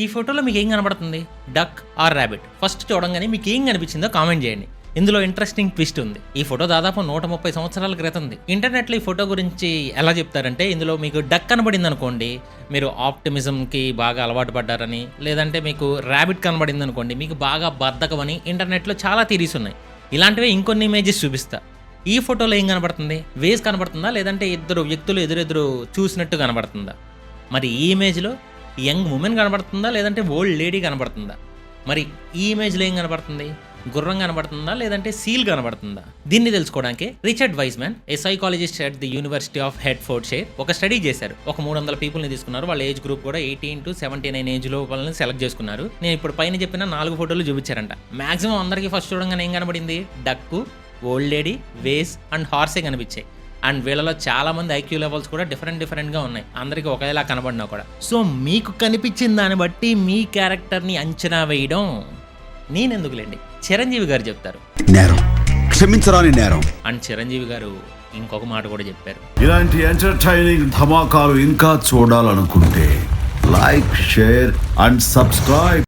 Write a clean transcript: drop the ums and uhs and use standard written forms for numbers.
ఈ ఫోటోలో మీకు ఏం కనబడుతుంది? Duck are rabbit? ఫస్ట్ చూడంగానే మీకు ఏం కనిపించిందో కామెంట్ చేయండి. ఇందులో ఇంట్రెస్టింగ్ ట్విస్ట్ ఉంది. ఈ ఫోటో దాదాపు 130 సంవత్సరాల క్రితంది. ఇంటర్నెట్లో ఈ ఫోటో గురించి ఎలా చెప్తారంటే, ఇందులో మీకు డక్ కనబడింది అనుకోండి, మీరు ఆప్టిమిజంకి బాగా అలవాటు పడ్డారని, లేదంటే మీకు ర్యాబిట్ కనబడింది అనుకోండి, మీకు బాగా బద్ధకం అని ఇంటర్నెట్లో చాలా థియరీస్ ఉన్నాయి. ఇలాంటివే ఇంకొన్ని ఇమేజెస్ చూపిస్తా. ఈ ఫోటోలో ఏం కనబడుతుంది? వేస్ కనబడుతుందా, లేదంటే ఇద్దరు వ్యక్తులు ఎదురెదురు చూసినట్టు కనబడుతుందా? మరి ఈ ఇమేజ్లో యంగ్ ఉమెన్ కనబడుతుందా, లేదంటే ఓల్డ్ లేడీ కనబడుతుందా? మరి ఈ ఇమేజ్లో ఏం కనబడుతుంది? గుర్రం కనబడుతుందా, లేదంటే సీల్ కనబడుతుందా? దీన్ని తెలుసుకోవడానికి Richard Wiseman, a psychologist at the university of Hertfordshire, ఒక స్టడీ చేశారు. ఒక 300 పీపుల్ని తీసుకున్నారు. వాళ్ళ ఏజ్ గ్రూప్ కూడా 18 to 79 ఏజ్ లోపలని సెలెక్ట్ చేసుకున్నారు. నేను ఇప్పుడు పైన చెప్పిన 4 ఫోటోలు చూపించారంట. మాక్సిమం అందరికీ ఫస్ట్ చూడంగానే ఏం కనబడింది? Duck, old lady, ways and హార్సే కనిపించాయి. అండ్ వీళ్ళలో చాలా మంది ఐక్యూ లెవెల్స్ కూడా డిఫరెంట్గా ఉన్నాయి. అందరికీ ఒకేలా కనబడినా కూడా. సో మీకు కనిపించిన దాన్ని బట్టి మీ క్యారెక్టర్ని అంచనా వేయడం నేనెందుకులేండి, చిరంజీవి గారు చెప్తారు. నేరం క్షమించరాని నేరం. అండ్ చిరంజీవి గారు ఇంకొక మాట కూడా చెప్పారు. ఇలాంటి ఎంటర్టైనింగ్ ధమాకాలు ఇంకా చూడాలనుకుంటే లైక్, షేర్ అండ్ సబ్స్క్రైబ్.